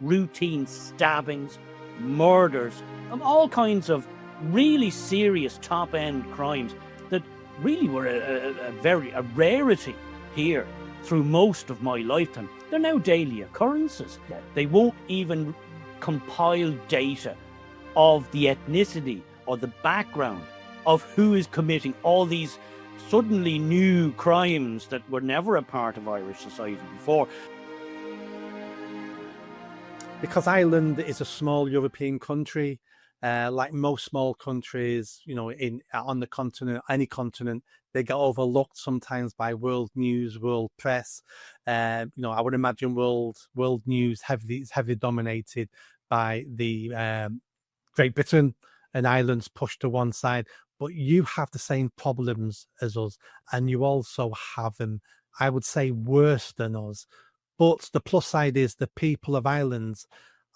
routine stabbings, murders, and all kinds of really serious top-end crimes that really were a rarity here through most of my lifetime. They're now daily occurrences. They won't even compile data of the ethnicity or the background of who is committing all these suddenly new crimes that were never a part of Irish society before. Because Ireland is a small European country, like most small countries, on the continent, any continent, they get overlooked sometimes by world news, world press. I would imagine world news is heavily dominated by the Great Britain, and Ireland's pushed to one side. But you have the same problems as us, and you also have them, I would say, worse than us. But the plus side is the people of Ireland,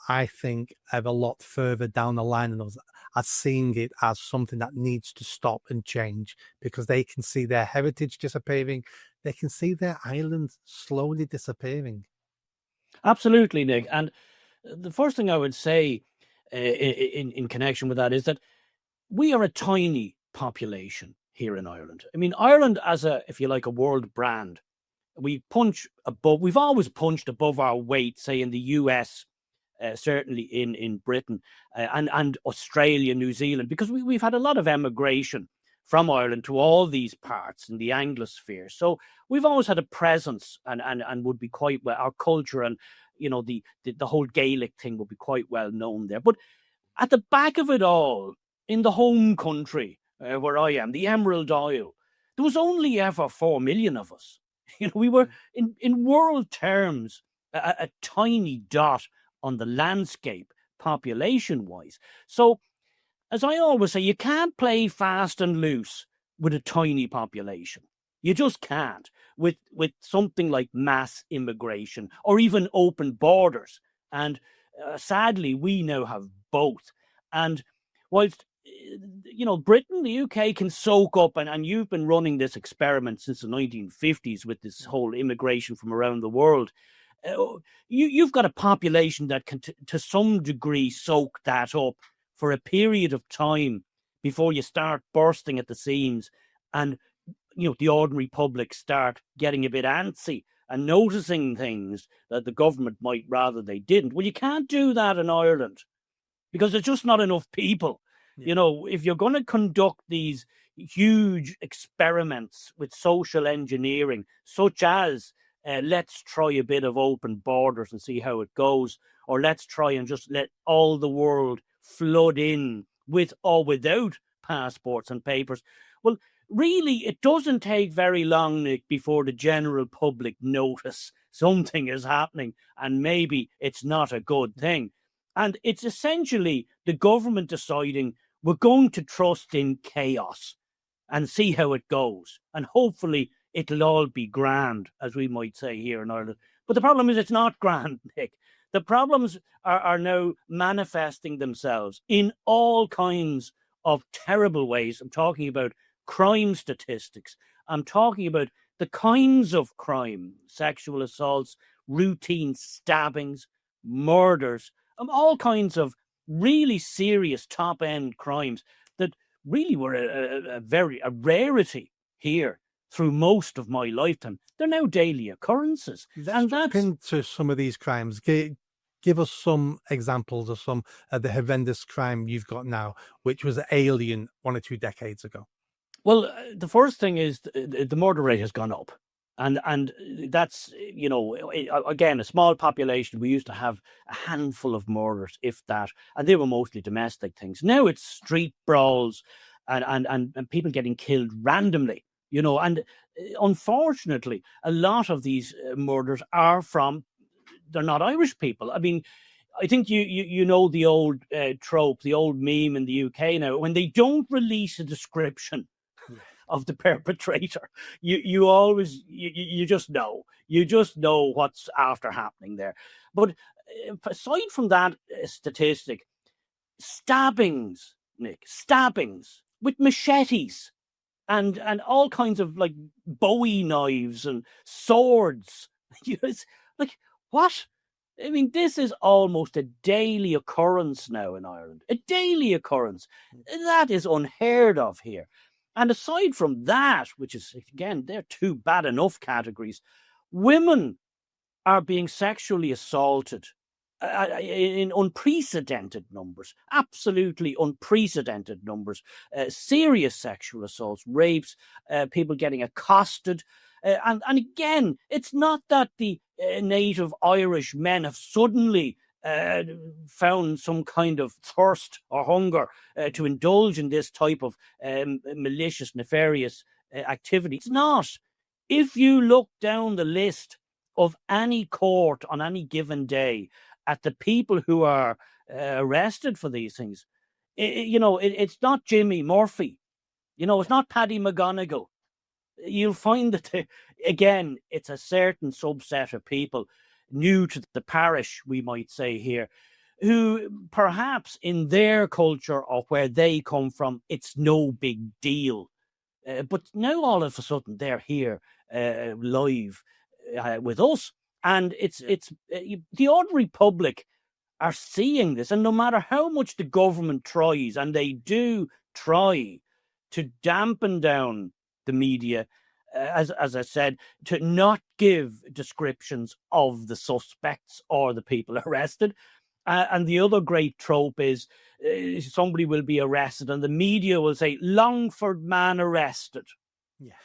I think, are a lot further down the line than us, are seeing it as something that needs to stop and change, because they can see their heritage disappearing. They can see their island slowly disappearing. Absolutely, Nick. And the first thing I would say in connection with that is that we are a tiny population here in Ireland. I mean, Ireland as if you like, a world brand, we've always punched above our weight, say in the US, certainly in Britain, and Australia, New Zealand, because we've had a lot of emigration from Ireland to all these parts in the Anglosphere. So we've always had a presence and would be quite well, our culture and, the whole Gaelic thing would be quite well known there. But at the back of it all, in the home country where I am, the Emerald Isle, there was only ever 4 million of us. We were in world terms a tiny dot on the landscape population wise. So, as I always say, you can't play fast and loose with a tiny population. You just can't with something like mass immigration or even open borders. And sadly, we now have both. And whilst Britain, the UK can soak up, and you've been running this experiment since the 1950s with this whole immigration from around the world. You've got a population that can, to some degree, soak that up for a period of time before you start bursting at the seams, and the ordinary public start getting a bit antsy and noticing things that the government might rather they didn't. Well, you can't do that in Ireland because there's just not enough people. Yeah. If you're going to conduct these huge experiments with social engineering, such as let's try a bit of open borders and see how it goes, or let's try and just let all the world flood in with or without passports and papers. Well, really, it doesn't take very long, Nick, before the general public notice something is happening and maybe it's not a good thing. And it's essentially the government deciding we're going to trust in chaos and see how it goes. And hopefully it'll all be grand, as we might say here in Ireland. But the problem is it's not grand, Nick. The problems are now manifesting themselves in all kinds of terrible ways. I'm talking about crime statistics. I'm talking about the kinds of crime, sexual assaults, routine stabbings, murders, all kinds of really serious top-end crimes that really were a rarity here through most of my lifetime. They're now daily occurrences. Let's jump into some of these crimes. Give us some examples of some of the horrendous crime you've got now, which was alien 1 or 2 decades ago. Well, the first thing is the murder rate has gone up. And that's, again, a small population. We used to have a handful of murders, if that, and they were mostly domestic things. Now it's street brawls and people getting killed randomly, and unfortunately, a lot of these murders they're not Irish people. I mean, I think you know the old trope, the old meme in the UK now, when they don't release a description of the perpetrator, you always just know what's after happening there. But aside from that statistic, stabbings with machetes and all kinds of like Bowie knives and swords. It's like, what? I mean, this is almost a daily occurrence now in Ireland. A daily occurrence. That is unheard of here. And aside from that, which is, again, they're two bad enough categories, women are being sexually assaulted in unprecedented numbers, absolutely unprecedented numbers. Serious sexual assaults, rapes, people getting accosted. And again, it's not that the native Irish men have suddenly uh, found some kind of thirst or hunger to indulge in this type of malicious, nefarious activity. It's not. If you look down the list of any court on any given day at the people who are arrested for these things, it's not Jimmy Murphy. It's not Paddy McGonigal. You'll find that, again, it's a certain subset of people new to the parish, we might say here, who perhaps in their culture or where they come from, it's no big deal. But now all of a sudden they're here live with us, and it's the ordinary public are seeing this, and no matter how much the government tries, and they do try to dampen down the media, as I said, to not give descriptions of the suspects or the people arrested. And the other great trope is somebody will be arrested, and the media will say, Longford man arrested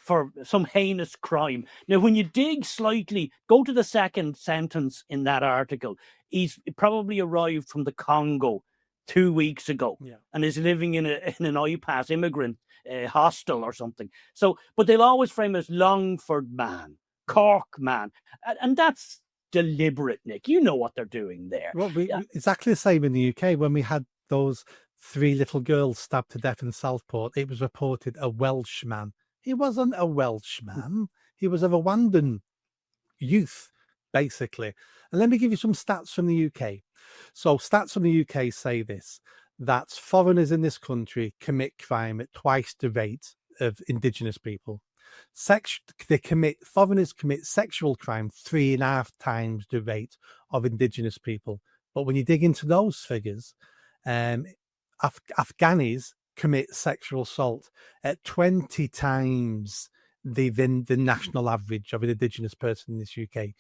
for some heinous crime. Now, when you dig slightly, go to the second sentence in that article. He's probably arrived from the Congo 2 weeks ago and is living in an IPAS immigrant hostel or something. So, but they'll always frame as Longford man, Cork man, and that's deliberate, Nick. You know what they're doing there. Well, exactly the same in the UK when we had those 3 little girls stabbed to death in Southport. It was reported a Welshman. He wasn't a Welshman. He was a Rwandan youth, basically. And let me give you some stats from the UK. So stats from the UK say this, that foreigners in this country commit crime at twice the rate of indigenous people. Foreigners commit sexual crime 3.5 times the rate of indigenous people. But when you dig into those figures, Afghanis commit sexual assault at 20 times the national average of an indigenous person in this UK.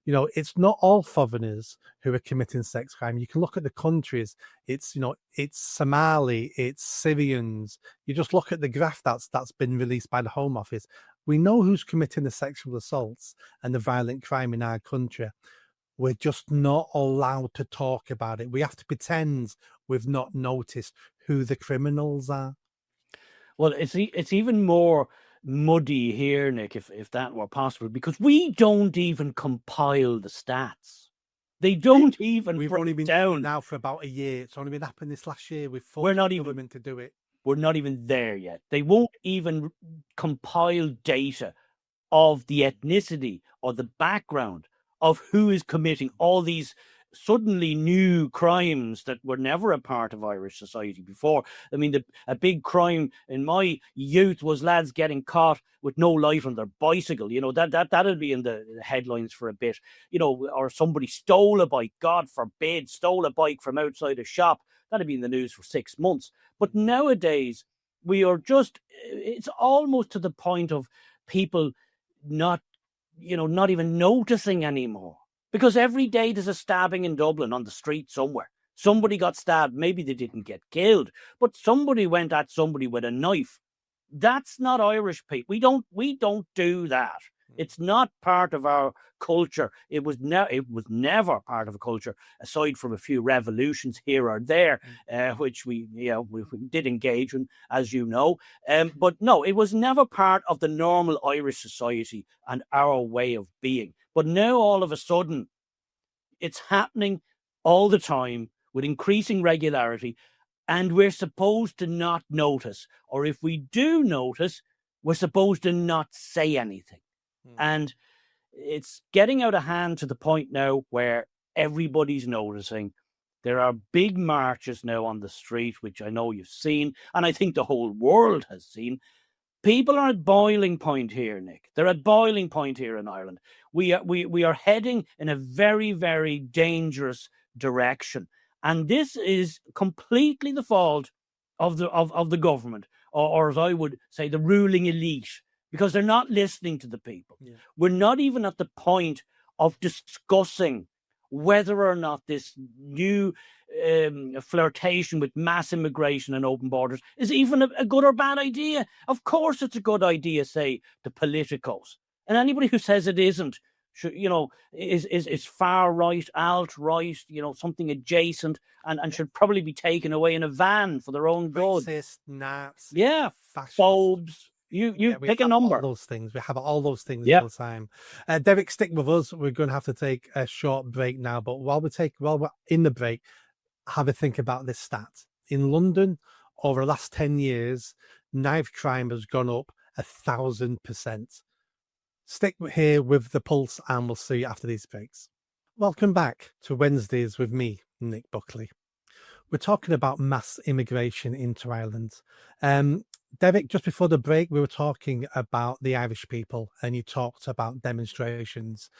It's not all foreigners who are committing sex crime. You can look at the countries. It's Somali, it's Syrians. You just look at the graph that's been released by the Home Office. We know who's committing the sexual assaults and the violent crime in our country. We're just not allowed to talk about it. We have to pretend we've not noticed who the criminals are. Well, it's even more muddy here, Nick, if that were possible, because we don't even compile the stats. They don't even. We've only been down now for about a year. It's only been happening this last year. We're not even government to do it. We're not even there yet. They won't even compile data of the ethnicity or the background of who is committing all these suddenly new crimes that were never a part of Irish society before. I mean, a big crime in my youth was lads getting caught with no light on their bicycle. That'll be in the headlines for a bit. Or somebody stole a bike. God forbid, stole a bike from outside a shop. That'll be in the news for 6 months. But nowadays, it's almost to the point of people not even noticing anymore. Because every day there's a stabbing in Dublin on the street somewhere. Somebody got stabbed. Maybe they didn't get killed, but somebody went at somebody with a knife. That's not Irish people. We don't do that. It's not part of our culture. It was never part of a culture, aside from a few revolutions here or there, which we did engage in, as you know. But no, it was never part of the normal Irish society and our way of being. But now all of a sudden, it's happening all the time with increasing regularity, and we're supposed to not notice. Or if we do notice, we're supposed to not say anything. And it's getting out of hand to the point now where everybody's noticing. There are big marches now on the street, which I know you've seen, and I think the whole world has seen. People are at boiling point here, Nick. They're at boiling point here in Ireland. We are heading in a very, very dangerous direction. And this is completely the fault of the government, or as I would say, the ruling elite, because they're not listening to the people. Yeah. We're not even at the point of discussing whether or not this new flirtation with mass immigration and open borders is even a good or bad idea. Of course, it's a good idea, say the politicos, and anybody who says it isn't, is far right, alt right, something adjacent, and should probably be taken away in a van for their own good. Racist, Nazis, Yeah, fascist. phobes. You pick a number. All those things. We have all those things Yep. all the time. Derek, stick with us. We're going to have to take a short break now. But while we're in the break, have a think about this stat. In London, over the last 10 years, knife crime has gone up 1,000%. Stick here with the pulse, and we'll see you after these breaks. Welcome back to Wednesdays with me, Nick Buckley. We're talking about mass immigration into Ireland. Derek, just before the break, we were talking about the Irish people, and you talked about demonstrations.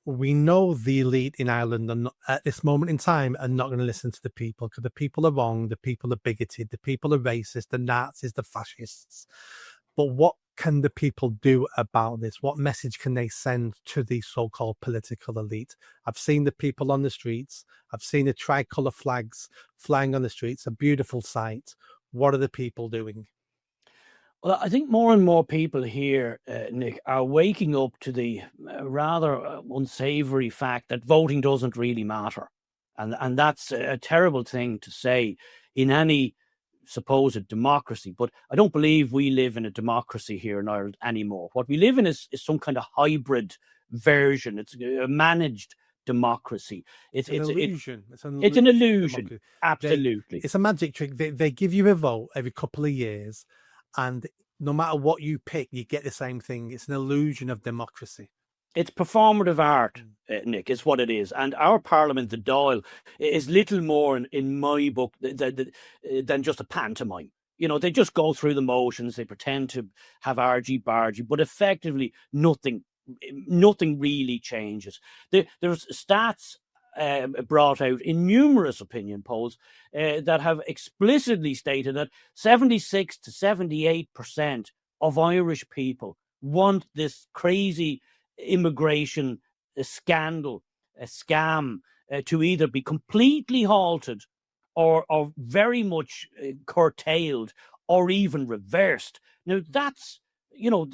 We know the elite in Ireland are not, at this moment in time, are not going to listen to the people, because the people are wrong, the people are bigoted, the people are racist, the Nazis, the fascists. But what can the people do about this? What message can they send to the so-called political elite? I've seen the people on the streets. I've seen the tricolour flags flying on the streets, a beautiful sight. What are the people doing? Well, I think more and more people here, Nick, are waking up to the rather unsavory fact that voting doesn't really matter. And that's a terrible thing to say in any supposed democracy. But I don't believe we live in a democracy here in Ireland anymore. What we live in is some kind of hybrid version. It's a managed democracy. It's an illusion. It's an illusion. Democracy. Absolutely. It's a magic trick. They give you a vote every couple of years, and no matter what you pick, you get the same thing. It's an illusion of democracy. It's performative art, Nick, is what it is. And our Parliament, the Dáil, is little more, in my book, than just a pantomime. They just go through the motions. They pretend to have argy-bargy, but effectively nothing really changes. There's stats brought out in numerous opinion polls that have explicitly stated that 76 to 78% of Irish people want this crazy immigration scandal, a scam, to either be completely halted or very much curtailed or even reversed. Now, that's,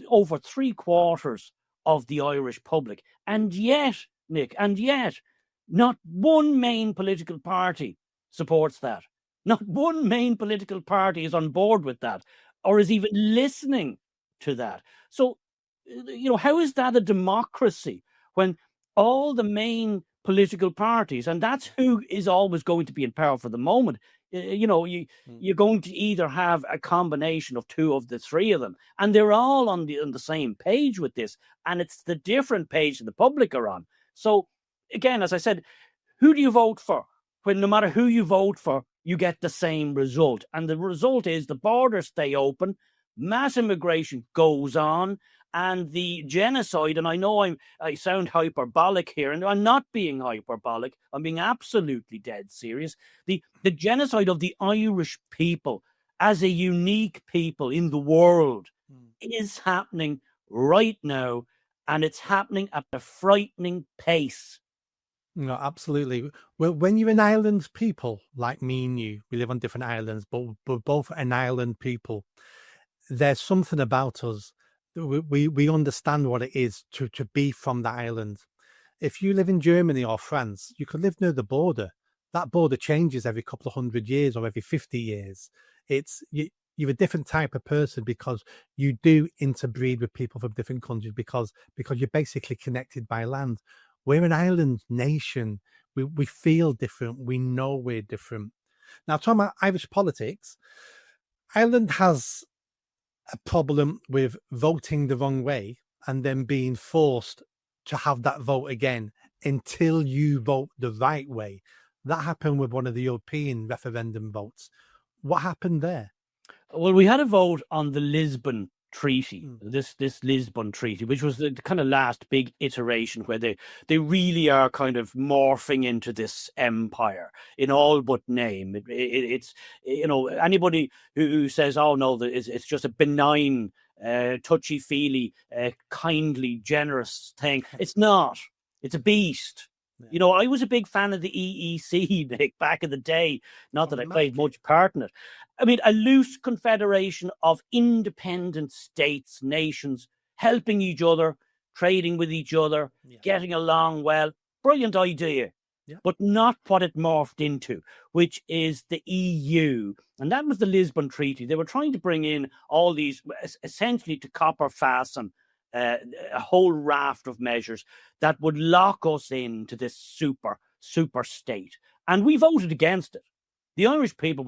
over 3/4 of the Irish public. And yet, Nick, not one main political party supports that. Not one main political party is on board with that or is even listening to that. So, how is that a democracy when all the main political parties, and that's who is always going to be in power for the moment, you're going to either have a combination of two of the three of them, and they're all on the same page with this, and it's the different page that the public are on. So, again, as I said, who do you vote for when no matter who you vote for, you get the same result? And the result is the borders stay open, mass immigration goes on, and the genocide, and I know I sound hyperbolic here, and I'm not being hyperbolic, I'm being absolutely dead serious. The genocide of the Irish people as a unique people in the world is happening right now, and it's happening at a frightening pace. No, absolutely. Well, when you're an island people like me and you, we live on different islands, but we're both an island people. There's something about us that we understand what it is to be from that island. If you live in Germany or France, you could live near the border. That border changes every couple of 100 years or every 50 years. You're a different type of person because you do interbreed with people from different countries because you're basically connected by land. We're an island nation. We feel different. We know we're different. Now, talking about Irish politics, Ireland has a problem with voting the wrong way and then being forced to have that vote again until you vote the right way. That happened with one of the European referendum votes. What happened there? Well, we had a vote on the Lisbon treaty, Mm. this Lisbon Treaty, which was the kind of last big iteration where they really are kind of morphing into this empire in all but name. It's anybody who says, oh no, it's just a benign, touchy feely, kindly, generous thing. It's not. It's a beast. Yeah. I was a big fan of the EEC, Nick, back in the day. Not From that the I played Maastricht. much part in it. I mean, a loose confederation of independent states, nations, helping each other, trading with each other, Yeah. getting along well. Brilliant idea. Yeah. But not what it morphed into, which is the EU. And that was the Lisbon Treaty. They were trying to bring in all these, essentially to copper fasten a whole raft of measures that would lock us into this super state. And we voted against it. The Irish people,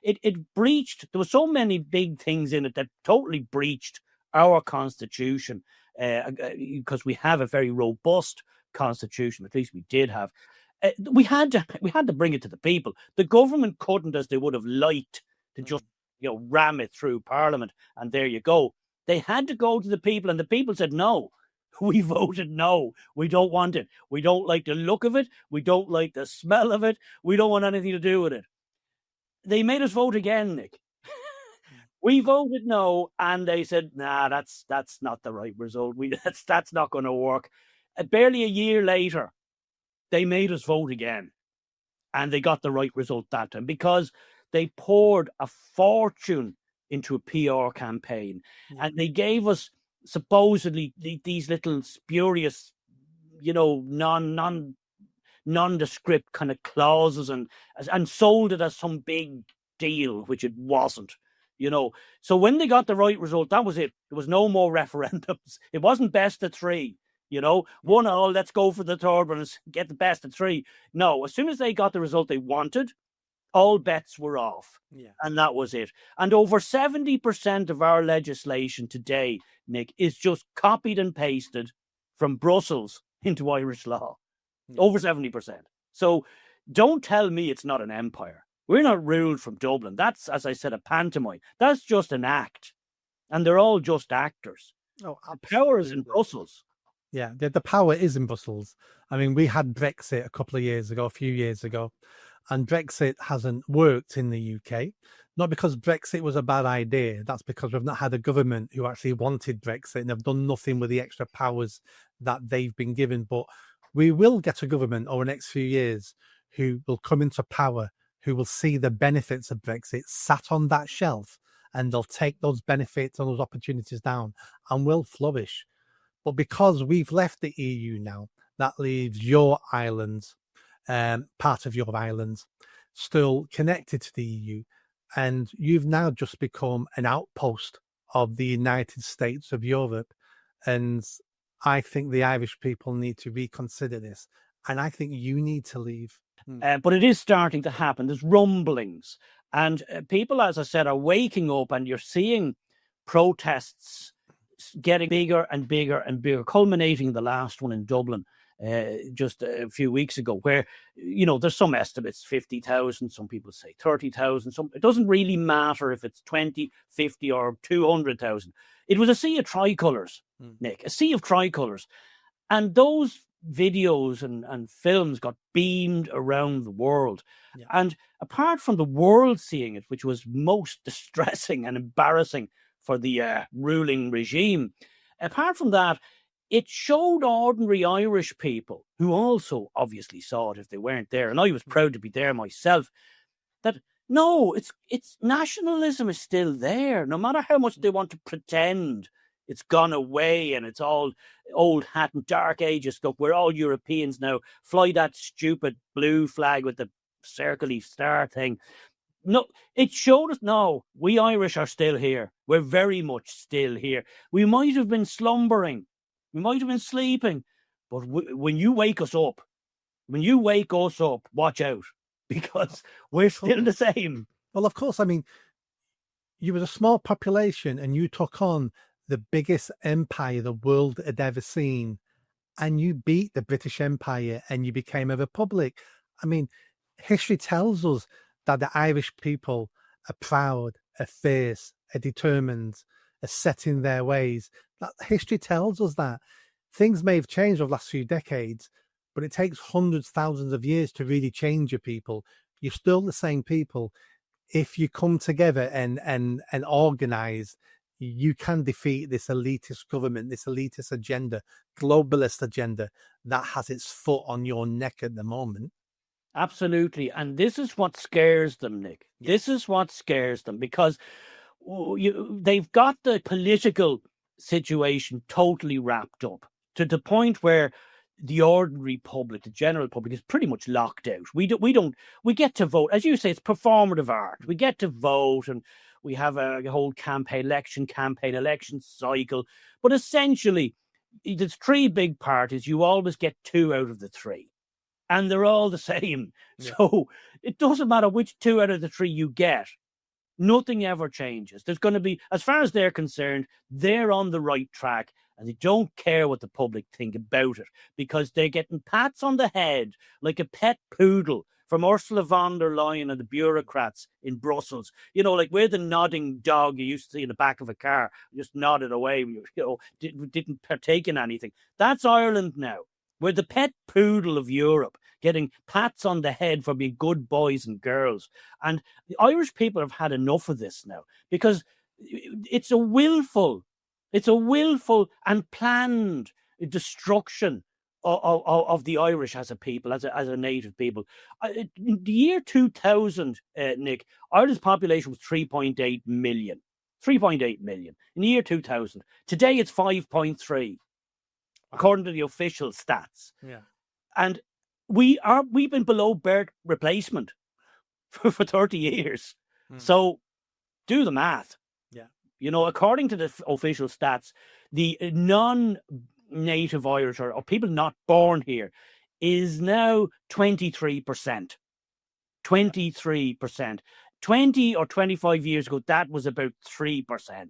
it breached, there were so many big things in it that totally breached our constitution, because we have a very robust constitution, at least we did have. We had to bring it to the people. The government couldn't, as they would have liked, to just ram it through Parliament and there you go. They had to go to the people, and the people said no. We voted no. We don't want it. We don't like the look of it. We don't like the smell of it. We don't want anything to do with it. They made us vote again, Nick. We voted no, and they said, nah, that's not the right result. That's not going to work. Barely a year later, they made us vote again, and they got the right result that time because they poured a fortune into a PR campaign, and they gave us supposedly these little spurious, nondescript kind of clauses, and sold it as some big deal, which it wasn't. So when they got the right result, that was it. There was no more referendums. It wasn't best of three. 1-1, let's go for the third one and get the best of three. No, as soon as they got the result they wanted, all bets were off. Yeah. And that was it. And over 70% of our legislation today, Nick, is just copied and pasted from Brussels into Irish law. Yeah. Over 70%. So don't tell me it's not an empire. We're not ruled from Dublin. That's, as I said, a pantomime. That's just an act. And they're all just actors. Oh, the power is in Brussels. Yeah, the power is in Brussels. I mean, we had Brexit a few years ago, and Brexit hasn't worked in the UK. Not because Brexit was a bad idea. That's because we've not had a government who actually wanted Brexit and have done nothing with the extra powers that they've been given. But we will get a government over the next few years who will come into power, who will see the benefits of Brexit sat on that shelf, and they'll take those benefits and those opportunities down and will flourish. But because we've left the EU now, that leaves your islands, part of your islands, still connected to the EU. And you've now just become an outpost of the United States of Europe. And I think the Irish people need to reconsider this. And I think you need to leave. But it is starting to happen. There's rumblings. And people, as I said, are waking up, and you're seeing protests getting bigger and bigger and bigger, culminating the last one in Dublin just a few weeks ago, where, there's some estimates, 50,000, some people say 30,000. It doesn't really matter if it's 20, 50 or 200,000. It was a sea of tricolours, Nick, a sea of tricolours. And those videos and films got beamed around the world. Yeah. And apart from the world seeing it, which was most distressing and embarrassing for the ruling regime, apart from that, it showed ordinary Irish people, who also obviously saw it if they weren't there, and I was proud to be there myself, that no, it's nationalism is still there, no matter how much they want to pretend it's gone away and it's all old hat and dark ages stuff. We're all Europeans now. Fly that stupid blue flag with the circly star thing. No, it showed us, no, we Irish are still here. We're very much still here. We might have been slumbering. We might have been sleeping. But when you wake us up, watch out, because we're still the same. Well, of course, I mean, you were a small population and you took on the biggest empire the world had ever seen, and you beat the British Empire and you became a republic. I mean, history tells us that the Irish people are proud, are fierce, are determined, are set in their ways. That history tells us that things may have changed over the last few decades, but it takes hundreds, thousands of years to really change your people. You're still the same people. If you come together and organize, you can defeat this elitist government, this elitist agenda, globalist agenda that has its foot on your neck at the moment. Absolutely. And this is what scares them, Nick. Yeah. This is what scares them, because they've got the political situation totally wrapped up to the point where the ordinary public, the general public, is pretty much locked out. We get to vote. As you say, it's performative art. We get to vote, and we have a whole election cycle. But essentially, there's three big parties. You always get two out of the three, and they're all the same. Yeah. So it doesn't matter which two out of the three you get. Nothing ever changes. There's going to be, as far as they're concerned, they're on the right track, and they don't care what the public think about it, because they're getting pats on the head like a pet poodle from Ursula von der Leyen and the bureaucrats in Brussels. You know, like we're the nodding dog you used to see in the back of a car, just nodded away, didn't partake in anything. That's Ireland now. We're the pet poodle of Europe, getting pats on the head for being good boys and girls. And the Irish people have had enough of this now, because it's a willful and planned destruction of the Irish as a people, as a native people. In the year 2000, Nick, Ireland's population was 3.8 million. 3.8 million in the year 2000. Today it's 5.3. According to the official stats. Yeah. And we've been below birth replacement for 30 years. So do the math. Yeah. You know, according to the official stats, the non-native Irish or people not born here is now 23%. 23%. 20 or 25 years ago, that was about 3%.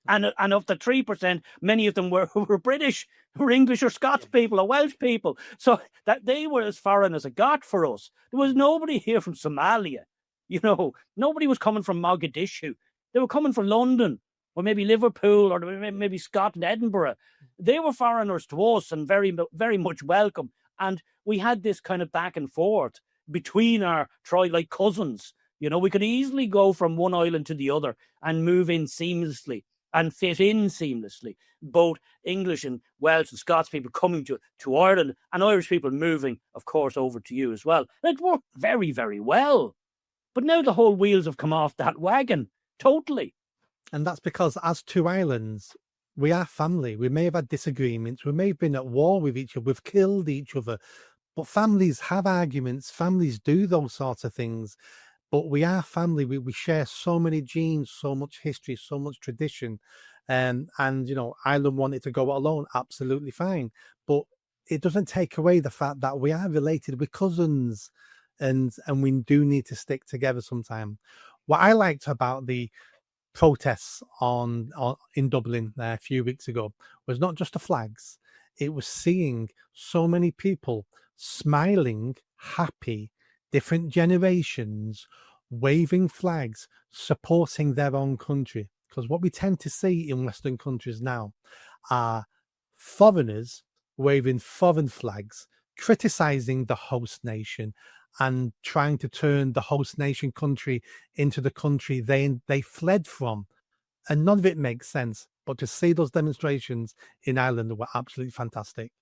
And of the 3%, many of them were British, were English or Scots people or Welsh people. So that they were as foreign as it got for us. There was nobody here from Somalia. You know, nobody was coming from Mogadishu. They were coming from London or maybe Liverpool or maybe Scotland, Edinburgh. They were foreigners to us and very, very much welcome. And we had this kind of back and forth between our like cousins. You know, we could easily go from one island to the other and move in seamlessly and fit in seamlessly. Both English and Welsh and Scots people coming to Ireland, and Irish people moving, of course, over to you as well. It worked very, very well. But now the whole wheels have come off that wagon, totally. And that's because as two islands, we are family. We may have had disagreements. We may have been at war with each other. We've killed each other. But families have arguments. Families do those sorts of things. But we are family. We share so many genes, so much history, so much tradition. And you know, Ireland wanted to go alone, absolutely fine. But it doesn't take away the fact that we are related, we're cousins, and we do need to stick together sometime. What I liked about the protests in Dublin a few weeks ago was not just the flags. It was seeing so many people smiling, happy, different generations, waving flags, supporting their own country. Because what we tend to see in Western countries now are foreigners waving foreign flags, criticizing the host nation and trying to turn the host nation country into the country they fled from. And none of it makes sense. But to see those demonstrations in Ireland were absolutely fantastic.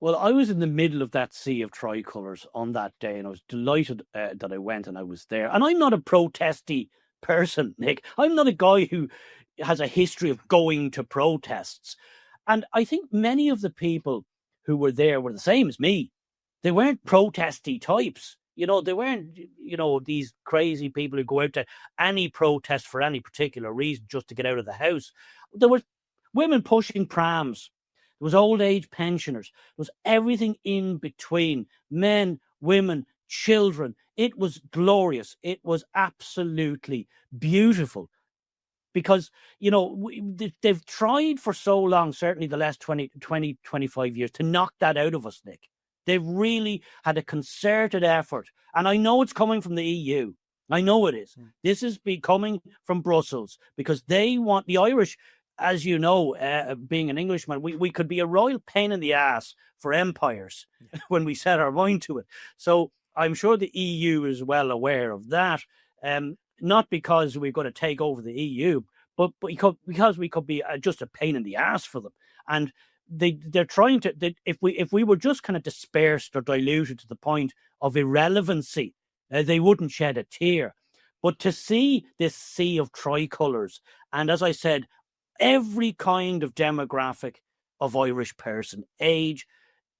Well, I was in the middle of that sea of tricolours on that day, and I was delighted that I went and I was there. And I'm not a protesty person, Nick. I'm not a guy who has a history of going to protests. And I think many of the people who were there were the same as me. They weren't protesty types. You know, they weren't, you know, these crazy people who go out to any protest for any particular reason just to get out of the house. There were women pushing prams. There was old age pensioners. There was everything in between. Men, women, children. It was glorious. It was absolutely beautiful. Because, you know, they've tried for so long, certainly the last 20, 25 years, to knock that out of us, Nick. They've really had a concerted effort. And I know it's coming from the EU. I know it is. This is coming from Brussels because they want the Irish, as you know, being an Englishman, we could be a royal pain in the ass for empires when we set our mind to it. So I'm sure the EU is well aware of that. Not because we're going to take over the EU, but because we could be just a pain in the ass for them. And they're trying to, if we were just kind of dispersed or diluted to the point of irrelevancy, they wouldn't shed a tear. But to see this sea of tricolours, and as I said, every kind of demographic of Irish person, age,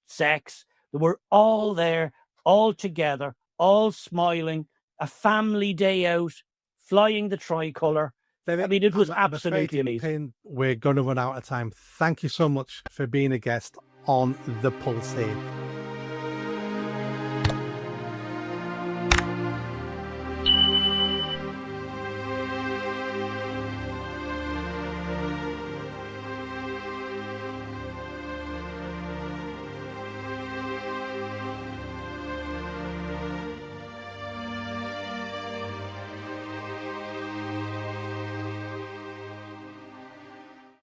sex, they were all there, all together, all smiling, a family day out, flying the tricolour. I mean, it was absolutely amazing. We're going to run out of time. Thank you so much for being a guest on The Pulse here.